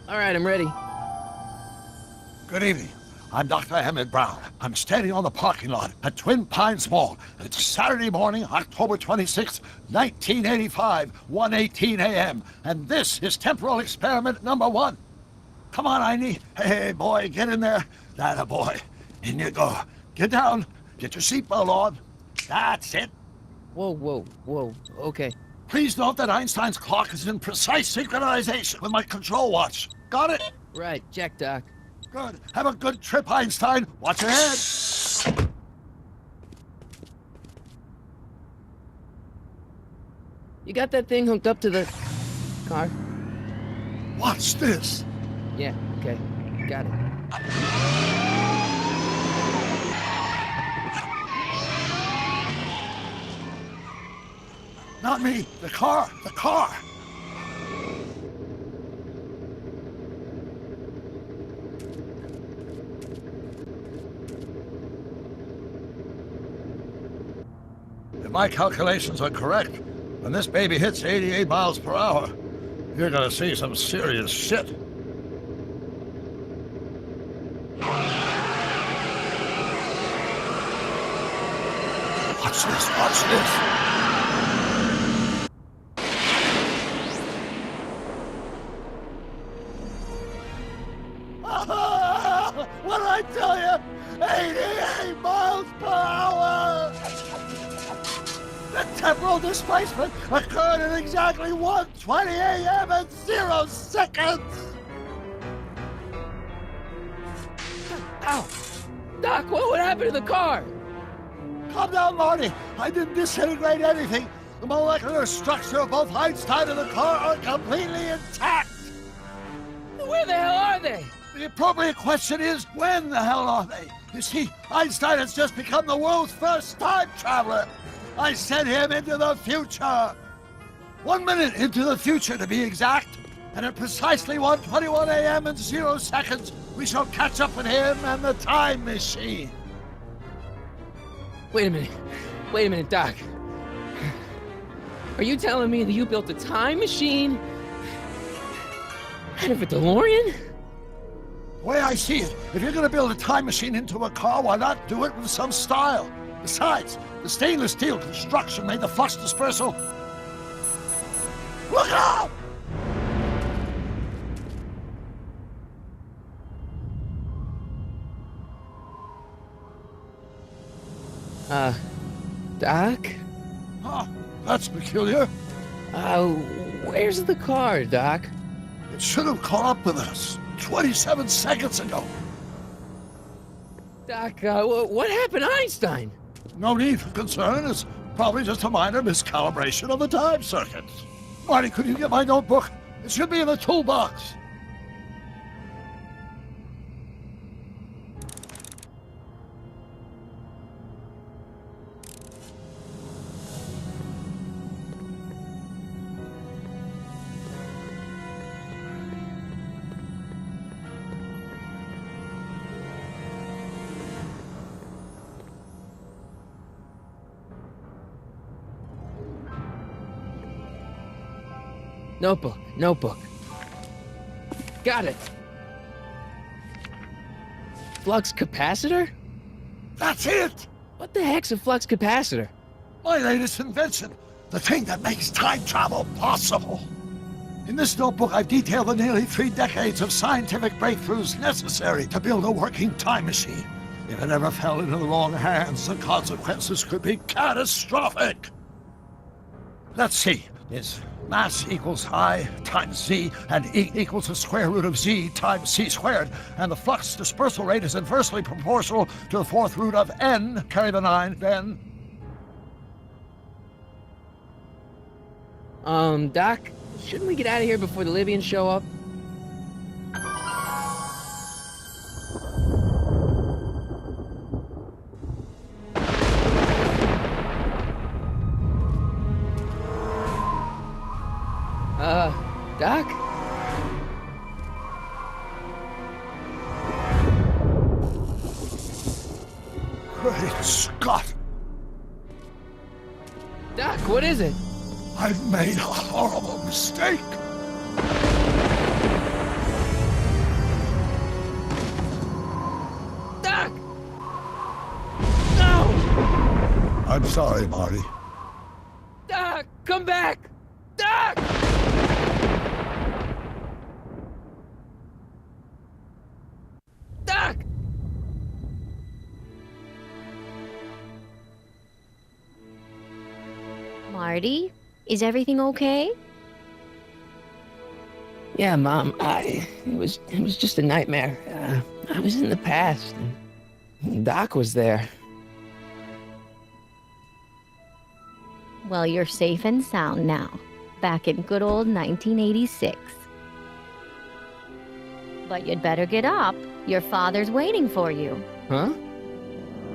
All right, I'm ready. Good evening. I'm Dr. Emmett Brown. I'm standing on the parking lot at Twin Pines Mall. It's Saturday morning, October 26, 1985, 1:18 a.m. And this is temporal experiment number 1. Come on, Einie. Hey, boy, get in there. That a boy. In you go. Get down. Get your seatbelt on. That's it. Whoa. Okay. Please note that Einstein's clock is in precise synchronization with my control watch. Got it? Right, check, Doc. Good. Have a good trip, Einstein. Watch your head. You got that thing hooked up to the car? Watch this. Yeah, okay. Got it. Not me. The car. The car. If my calculations are correct, when this baby hits 88 miles per hour, you're gonna see some serious shit. Watch this, watch this. What did I tell you? 88 miles per hour! The temporal displacement occurred at exactly 1:20 a.m. and 0 seconds! Ow! Doc, what would happen to the car? Calm down, Marty. I didn't disintegrate anything. The molecular structure of both Einstein and the car are completely intact. Where the hell are they? The appropriate question is, when the hell are they? You see, Einstein has just become the world's first time traveler. I sent him into the future. 1 minute into the future, to be exact. And at precisely 1:21 a.m. and 0 seconds, we shall catch up with him and the time machine. Wait a minute, Doc. Are you telling me that you built a time machine out of a DeLorean? The way I see it, if you're gonna build a time machine into a car, why not do it with some style? Besides, the stainless steel construction made the flux dispersal. Look out! Doc? Huh, that's peculiar. Where's the car, Doc? It should have caught up with us 27 seconds ago. Doc, what happened to Einstein? No need for concern. It's probably just a minor miscalibration of the time circuits. Marty, could you get my notebook? It should be in the toolbox. Notebook. Got it. Flux capacitor? That's it! What the heck's a flux capacitor? My latest invention. The thing that makes time travel possible. In this notebook, I've detailed the nearly 3 decades of scientific breakthroughs necessary to build a working time machine. If it ever fell into the wrong hands, the consequences could be catastrophic. Let's see. Is mass equals I times Z, and E equals the square root of Z times C squared, and the flux dispersal rate is inversely proportional to the 4th root of N, carry the 9, then... Doc, shouldn't we get out of here before the Libyans show up? Doc? Great Scott! Doc, what is it? I've made a horrible mistake! I'm sorry, Marty. Doc, come back! Doc! Doc! Marty, is everything okay? Yeah, Mom, it was just a nightmare. I was in the past, and Doc was there. Well, you're safe and sound now, back in good old 1986. But you'd better get up. Your father's waiting for you. Huh?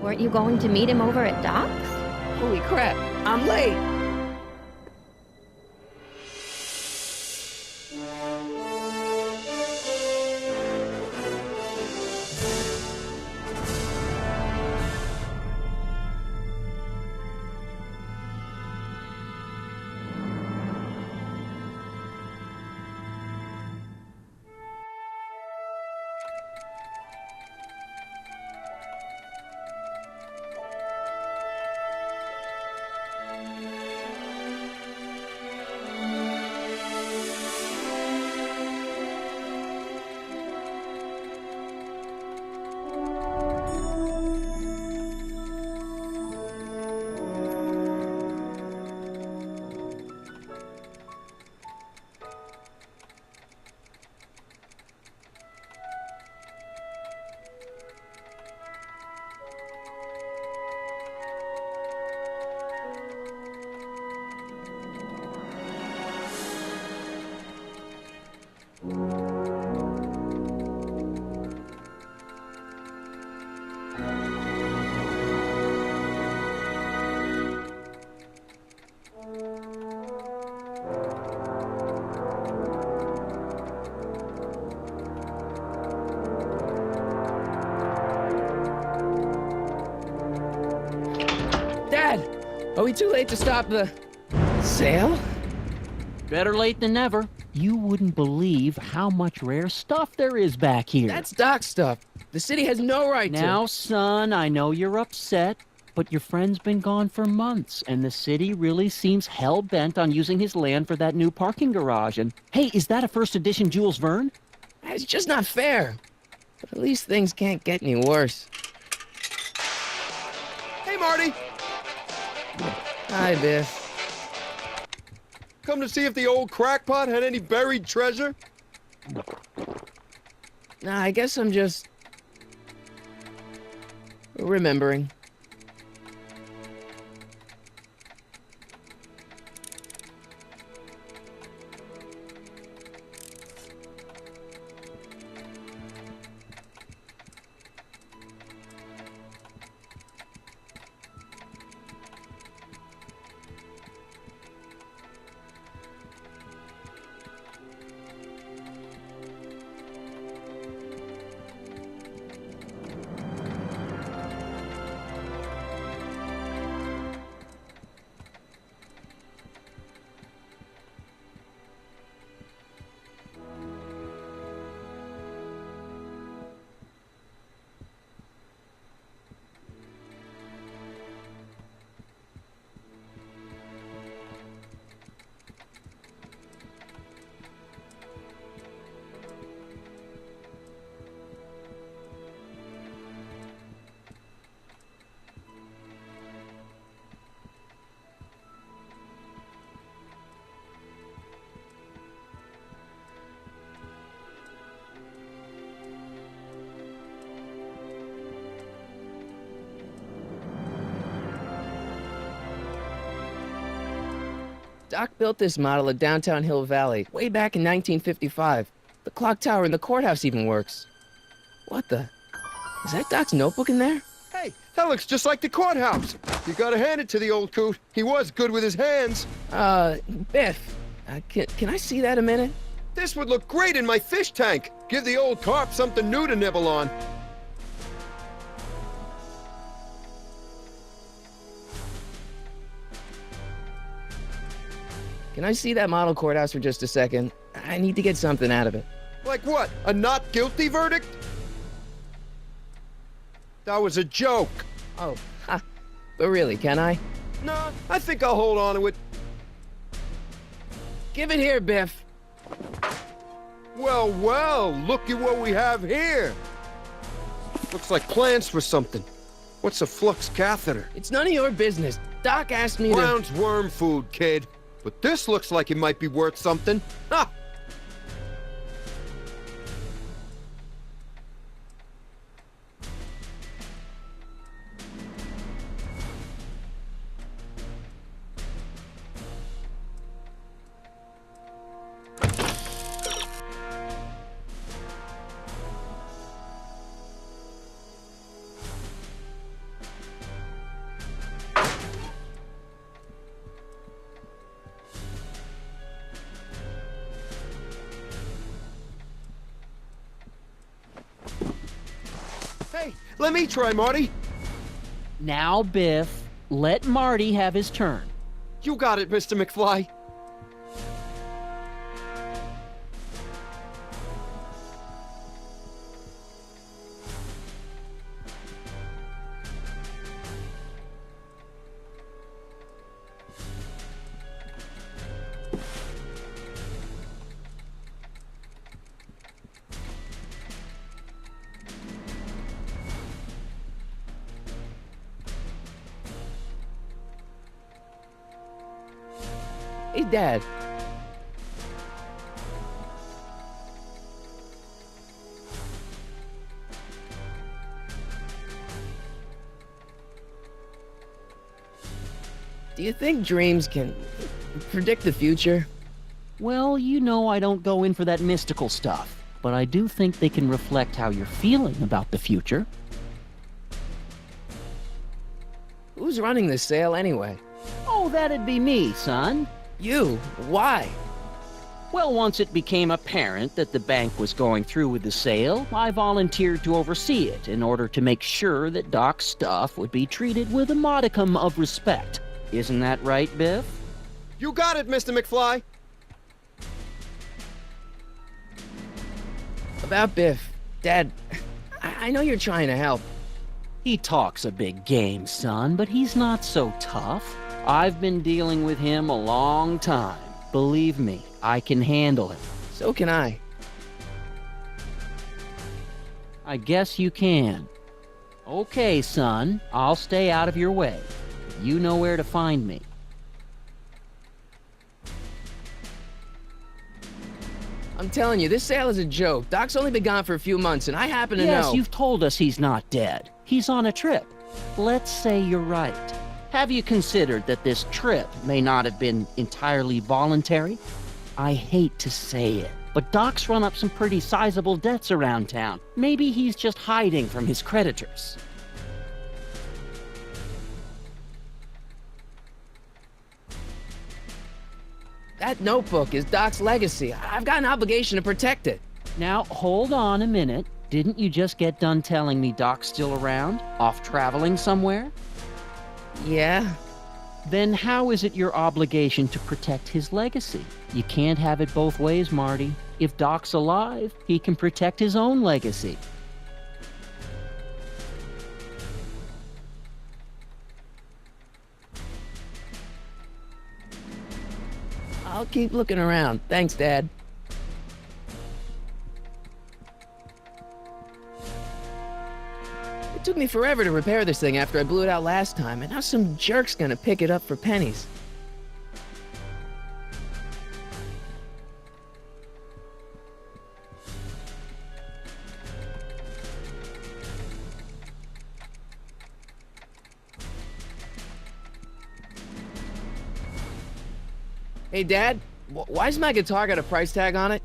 Weren't you going to meet him over at Doc's? Holy crap, I'm late! Dad, are we too late to stop the sale? Better late than never. You wouldn't believe how much rare stuff there is back here. That's Doc's stuff. The city has no right to. Now, son, I know you're upset, but your friend's been gone for months, and the city really seems hell-bent on using his land for that new parking garage. And, hey, is that a first edition Jules Verne? It's just not fair. But at least things can't get any worse. Hey, Marty! Hi, Biff. Come to see if the old crackpot had any buried treasure? Nah, I guess I'm just remembering. Doc built this model at downtown Hill Valley way back in 1955. The clock tower in the courthouse even works. What the? Is that Doc's notebook in there? Hey, that looks just like the courthouse. You gotta hand it to the old coot. He was good with his hands. Biff, can I see that a minute? This would look great in my fish tank. Give the old carp something new to nibble on. Can I see that model courthouse for just a second? I need to get something out of it. Like what? A not guilty verdict? That was a joke. Oh, ha. But really, can I? Nah, I think I'll hold on to it. Give it here, Biff. Well, well, look at what we have here. Looks like plans for something. What's a flux catheter? It's none of your business. Doc asked me to... Brown's worm food, kid. But this looks like it might be worth something. Ha! Hey, let me try, Marty. Now, Biff, let Marty have his turn. You got it, Mr. McFly. Hey, Dad. Do you think dreams can predict the future? Well, you know I don't go in for that mystical stuff, but I do think they can reflect how you're feeling about the future. Who's running this sale anyway? Oh, that'd be me, son. You? Why? Well, once it became apparent that the bank was going through with the sale, I volunteered to oversee it in order to make sure that Doc's stuff would be treated with a modicum of respect. Isn't that right, Biff? You got it, Mr. McFly. About Biff. Dad, I know you're trying to help. He talks a big game, son, but he's not so tough. I've been dealing with him a long time. Believe me, I can handle it. So can I. I guess you can. Okay, son, I'll stay out of your way. You know where to find me. I'm telling you, this sale is a joke. Doc's only been gone for a few months, and I happen to know... Yes, you've told us he's not dead. He's on a trip. Let's say you're right. Have you considered that this trip may not have been entirely voluntary? I hate to say it, but Doc's run up some pretty sizable debts around town. Maybe he's just hiding from his creditors. That notebook is Doc's legacy. I've got an obligation to protect it. Now, hold on a minute. Didn't you just get done telling me Doc's still around? Off traveling somewhere? Yeah? Then how is it your obligation to protect his legacy? You can't have it both ways, Marty. If Doc's alive, he can protect his own legacy. I'll keep looking around. Thanks, Dad. It took me forever to repair this thing after I blew it out last time, and now some jerk's gonna pick it up for pennies. Hey, Dad, why's my guitar got a price tag on it?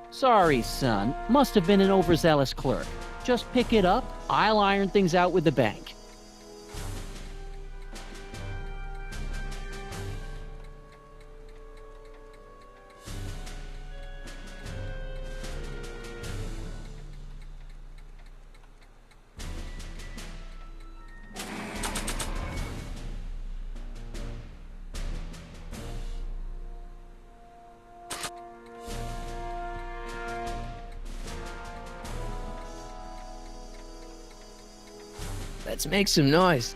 Sorry, son. Must have been an overzealous clerk. Just pick it up. I'll iron things out with the bank. Let's make some noise.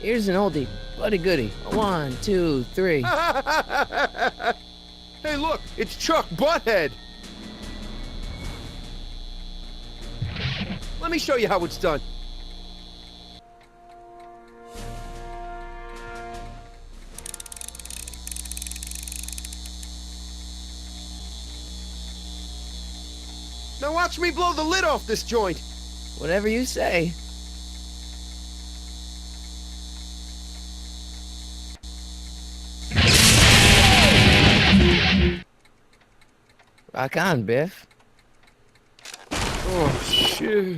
Here's an oldie, but a goodie. 1, 2, 3. Hey, look, it's Chuck Butthead. Let me show you how it's done. Now watch me blow the lid off this joint. Whatever you say. Rock on, Biff. Oh, shit.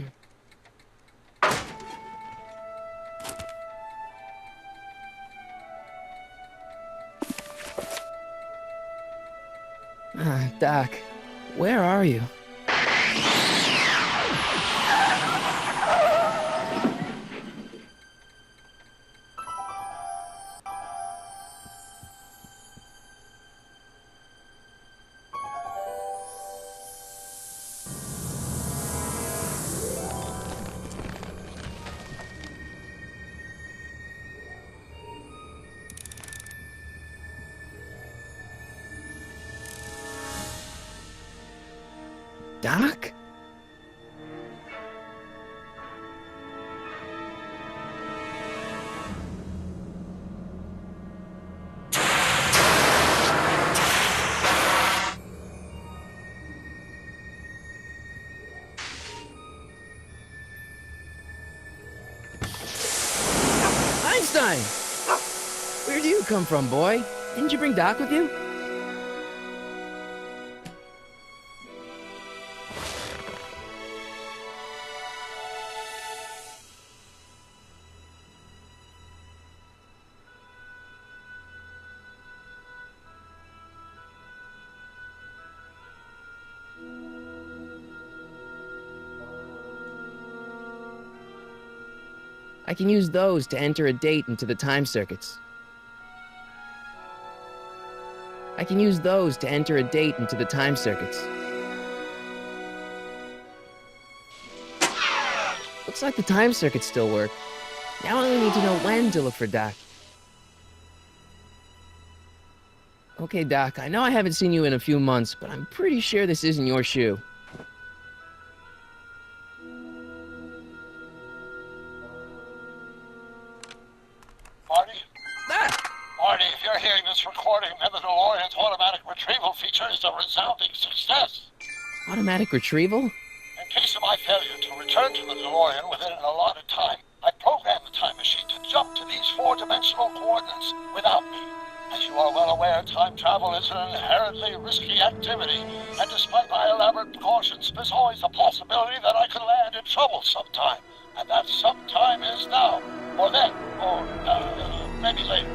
Doc, where are you? Doc? Einstein! Where do you come from, boy? Didn't you bring Doc with you? I can use those to enter a date into the time circuits. I can use those to enter a date into the time circuits. Looks like the time circuits still work. Now I only need to know when to look for Doc. Okay, Doc, I know I haven't seen you in a few months, but I'm pretty sure this isn't your shoe. Marty? Ah! Marty, if you're hearing this recording, then the DeLorean's automatic retrieval feature is a resounding success. Automatic retrieval? In case of my failure to return to the DeLorean within an allotted time, I programmed the time machine to jump to these four-dimensional coordinates without me. As you are well aware, time travel is an inherently risky activity, and despite my elaborate precautions, there's always the possibility that I could land in trouble sometime. And that sometime is now, or then, or maybe later.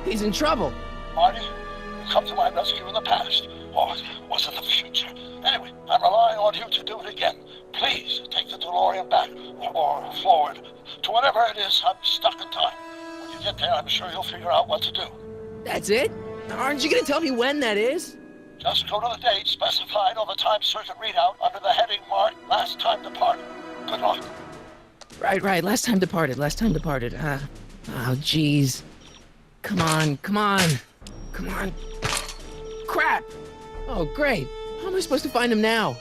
He's in trouble. Marty, you come to my rescue in the past, or was it the future? Anyway, I'm relying on you to do it again. Please take the DeLorean back, or forward, to whatever it is. I'm stuck in time. When you get there, I'm sure you'll figure out what to do. That's it? Aren't you gonna tell me when that is? Just go to the date specified on the time circuit readout under the heading marked Last Time Departed. Good luck. Right. Last time departed. Oh, jeez. Come on. Crap! Oh, great. How am I supposed to find him now?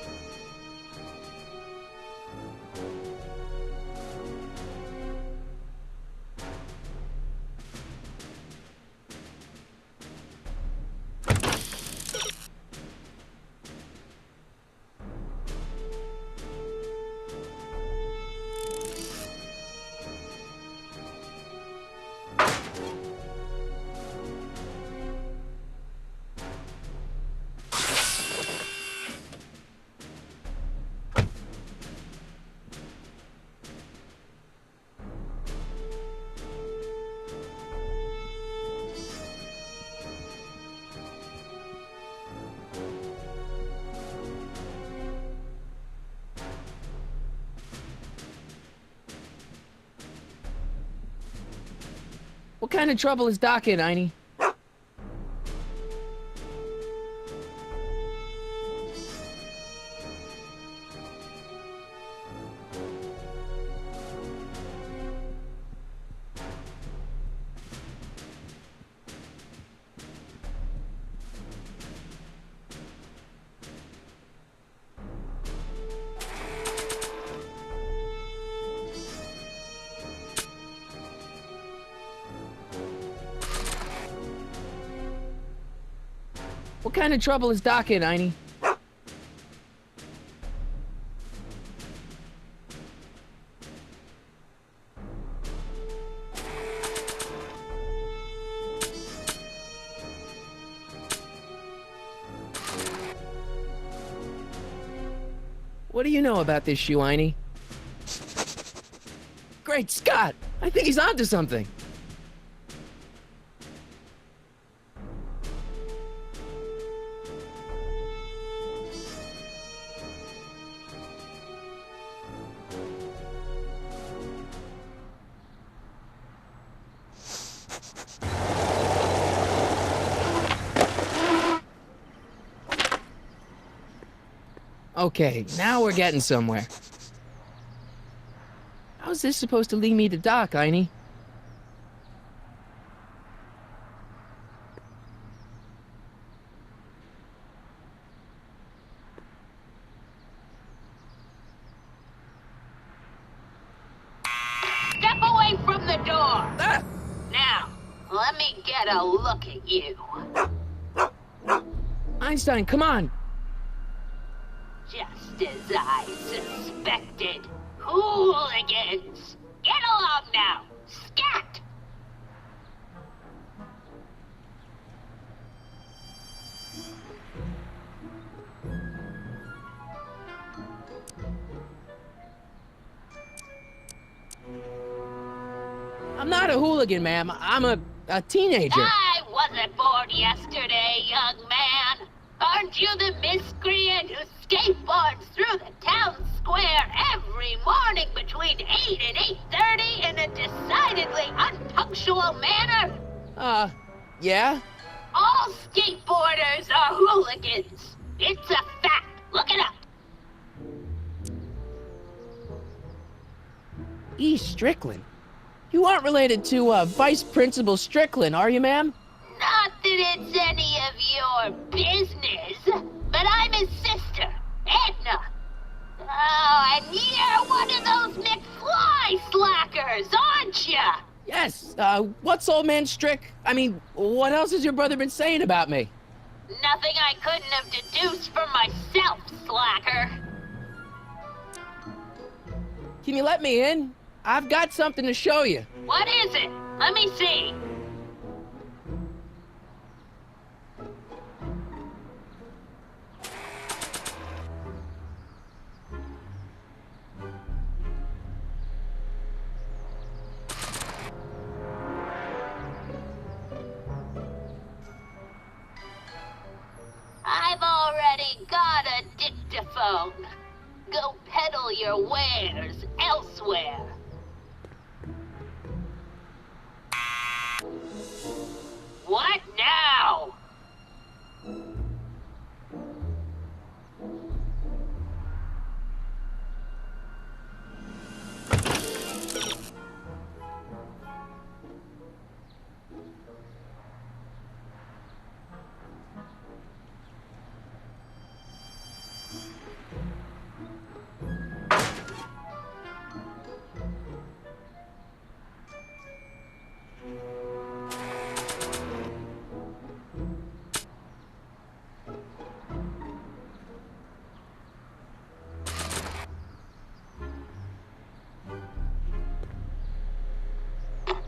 What kind of trouble is Doc in, Einie? What kind of trouble is Doc in, Einie? What do you know about this shoe, Einie? Great Scott! I think he's onto something. Okay, now we're getting somewhere. How's this supposed to lead me to Doc, Einie? Step away from the door! Ah! Now, let me get a look at you. Einstein, come on! Just as I suspected. Hooligans! Get along now! Scat! I'm not a hooligan, ma'am. I'm a teenager. I wasn't born yesterday, young man. Aren't you the miscreant who skateboards through the town square every morning between 8 and 8:30 in a decidedly unpunctual manner? Yeah? All skateboarders are hooligans. It's a fact. Look it up. E. Strickland. You aren't related to, Vice Principal Strickland, are you, ma'am? Not that it's any of your business, but I'm his sister, Edna. Oh, and you're one of those McFly slackers, aren't you? Yes, what's old man Strick? I mean, what else has your brother been saying about me? Nothing I couldn't have deduced from myself, slacker. Can you let me in? I've got something to show you. What is it? Let me see. I've already got a dictaphone. Go peddle your wares elsewhere. What now?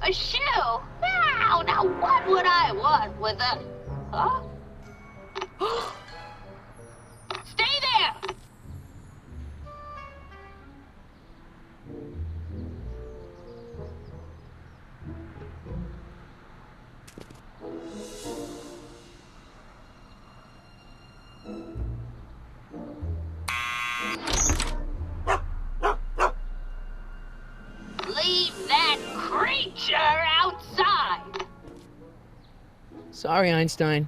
A shoe? Now what would I want with a... Huh? Stay there! Leave that creature outside! Sorry, Einstein.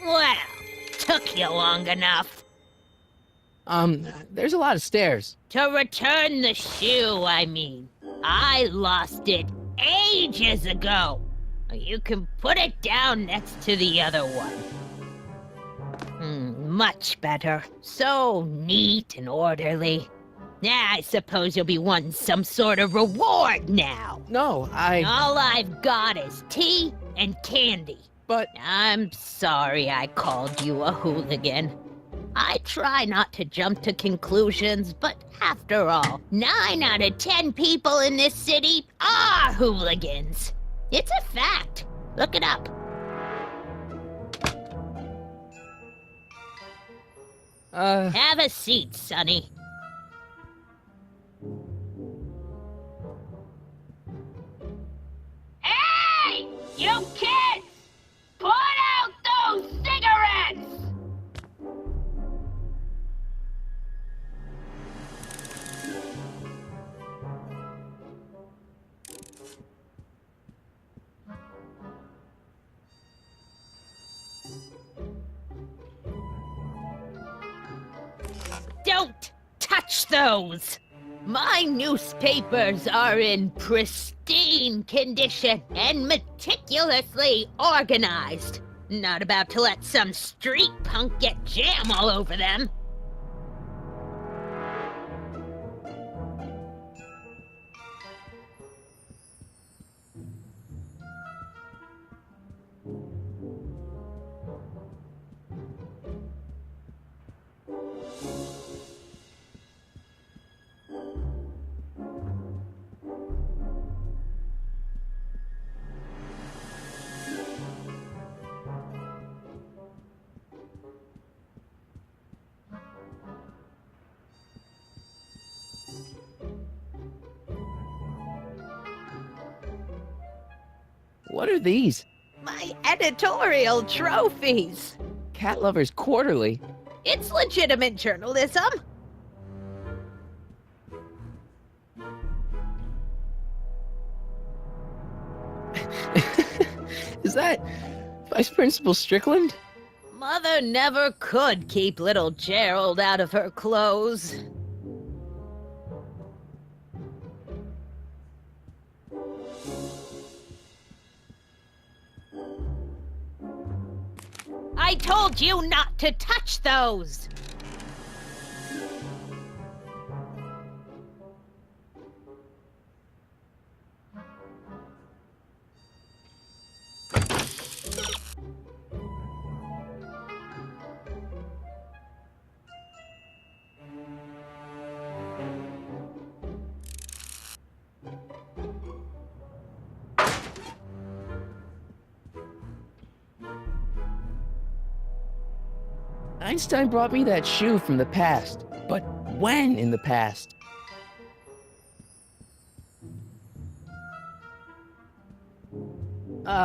Well, took you long enough. There's a lot of stairs. To return the shoe, I mean. I lost it ages ago. You can put it down next to the other one. Much better. So neat and orderly. I suppose you'll be wanting some sort of reward now. No, All I've got is tea and candy. But... I'm sorry I called you a hooligan. I try not to jump to conclusions, but after all, 9 out of 10 people in this city are hooligans. It's a fact. Look it up. Have a seat, Sonny. Hey! You kids! Put out those cigarettes! Don't touch those! My newspapers are in pristine condition and meticulously organized. Not about to let some street punk get jam all over them. what are these? My editorial trophies. Cat Lovers Quarterly. It's legitimate journalism. Is that Vice Principal Strickland? Mother never could keep little Gerald out of her clothes. I told you not to touch those! Einstein brought me that shoe from the past. But when in the past?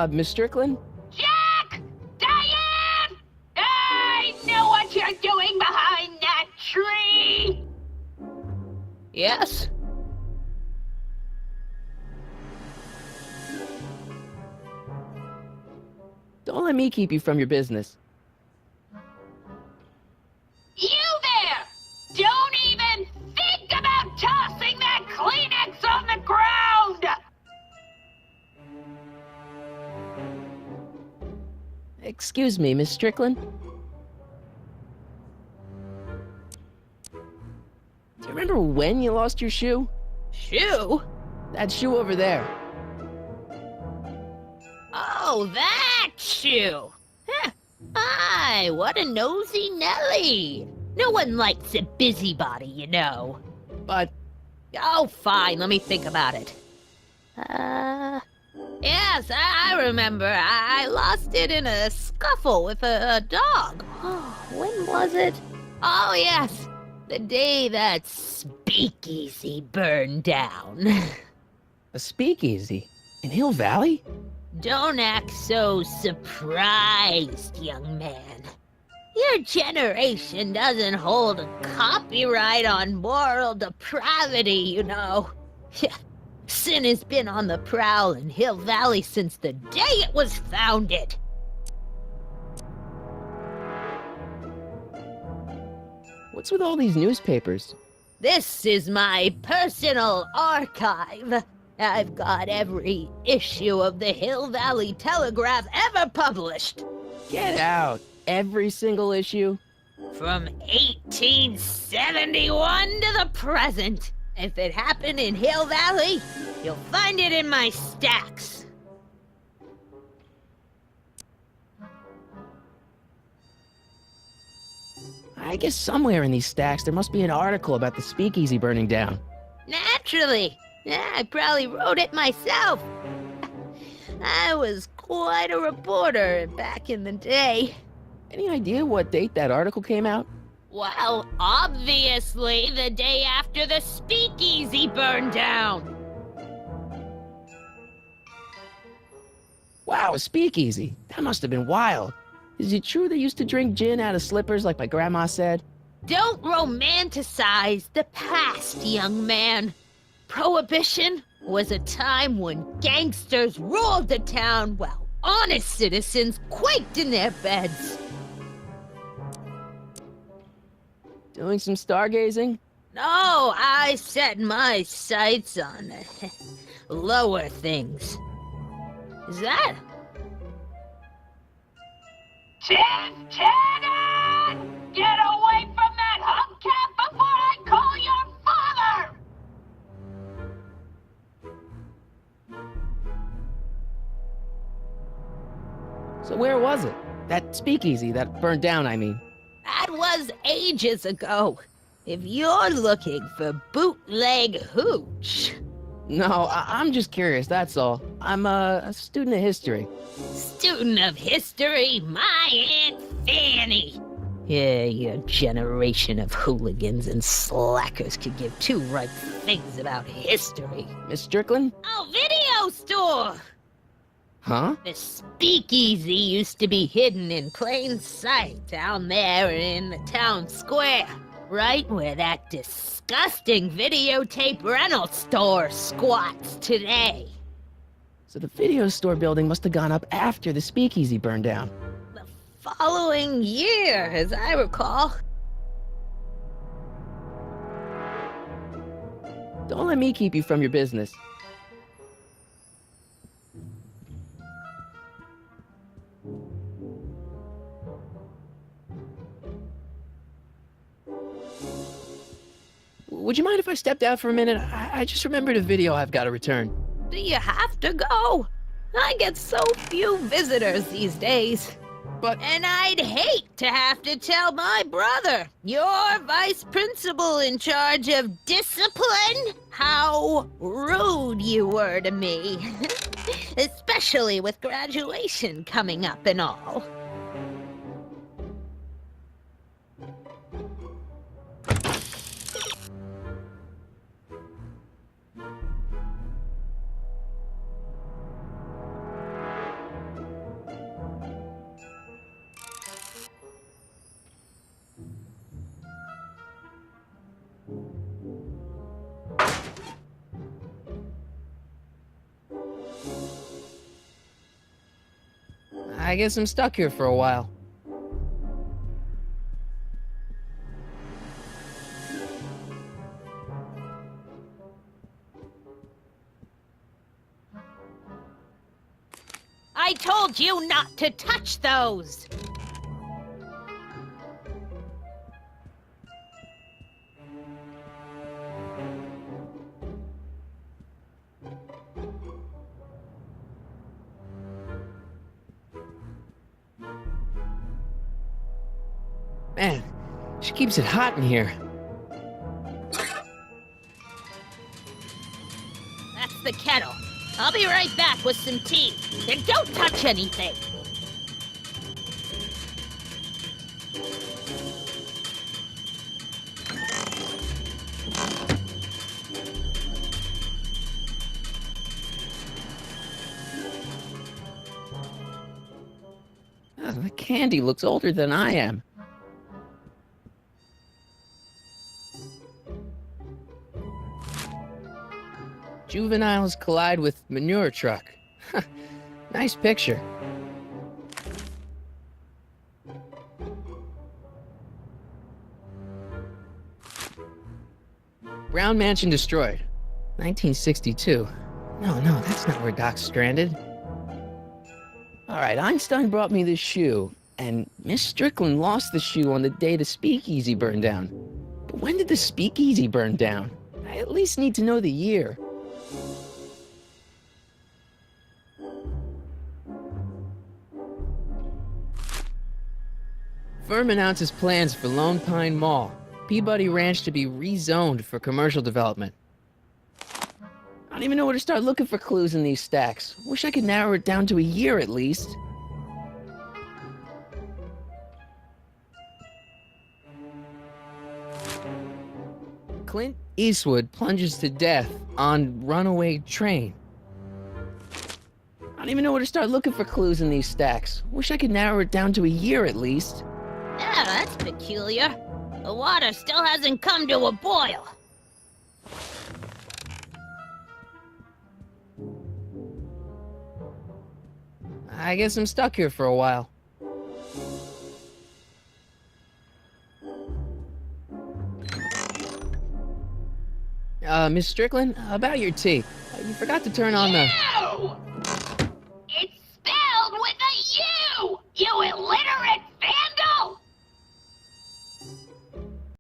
Miss Strickland? Jack! Diane! I know what you're doing behind that tree! Yes? Don't let me keep you from your business. You there! Don't even think about tossing that Kleenex on the ground! Excuse me, Miss Strickland? Do you remember when you lost your shoe? Shoe? That shoe over there. Oh, that shoe! Huh. Hi, what a nosy Nelly! No one likes a busybody, you know. But... Oh, fine, let me think about it. Yes, I remember. I lost it in a scuffle with a dog. When was it? Oh, yes, the day that speakeasy burned down. a speakeasy? In Hill Valley? Don't act so surprised, young man. Your generation doesn't hold a copyright on moral depravity, you know. Sin has been on the prowl in Hill Valley since the day it was founded. What's with all these newspapers? This is my personal archive. I've got every issue of the Hill Valley Telegraph ever published. Get out. Every single issue? From 1871 to the present. If it happened in Hill Valley, you'll find it in my stacks. I guess somewhere in these stacks there must be an article about the speakeasy burning down. Naturally. Yeah, I probably wrote it myself. I was quite a reporter back in the day. Any idea what date that article came out? Well, obviously the day after the speakeasy burned down. Wow, a speakeasy. That must have been wild. Is it true they used to drink gin out of slippers like my grandma said? Don't romanticize the past, young man. Prohibition was a time when gangsters ruled the town while honest citizens quaked in their beds. Doing some stargazing? No, I set my sights on lower things. Is that? Shannon! Get away from that hubcap before I call your father! So where was it? That speakeasy that burned down, I mean. That was ages ago. If you're looking for bootleg hooch. No, I'm just curious, that's all. I'm a student of history. Student of history, my Aunt Fanny. Yeah, your generation of hooligans and slackers could give two right things about history. Miss Strickland? Oh, video store! Huh? The speakeasy used to be hidden in plain sight down there in the town square, right where that disgusting videotape rental store squats today. So the video store building must have gone up after the speakeasy burned down. The following year, as I recall. Don't let me keep you from your business. Would you mind if I stepped out for a minute? I just remembered a video I've got to return. Do you have to go? I get so few visitors these days. But And I'd hate to have to tell my brother, your vice principal in charge of discipline, how rude you were to me. Especially with graduation coming up and all. I guess I'm stuck here for a while. I told you not to touch those! Man, she keeps it hot in here. That's the kettle. I'll be right back with some tea. And don't touch anything! That candy looks older than I am. Juveniles collide with manure truck. Nice picture. Brown Mansion destroyed. 1962. No, that's not where Doc's stranded. Alright, Einstein brought me this shoe, and Miss Strickland lost the shoe on the day the speakeasy burned down. But when did the speakeasy burn down? I at least need to know the year. Firm announces plans for Lone Pine Mall, Peabody Ranch to be rezoned for commercial development. I don't even know where to start looking for clues in these stacks. Wish I could narrow it down to a year at least. Clint Eastwood plunges to death on runaway train. I don't even know where to start looking for clues in these stacks. Wish I could narrow it down to a year at least. Ah, that's peculiar. The water still hasn't come to a boil. I guess I'm stuck here for a while. Miss Strickland, about your tea. You forgot to turn on the... You! It's spelled with a U! You illiterate!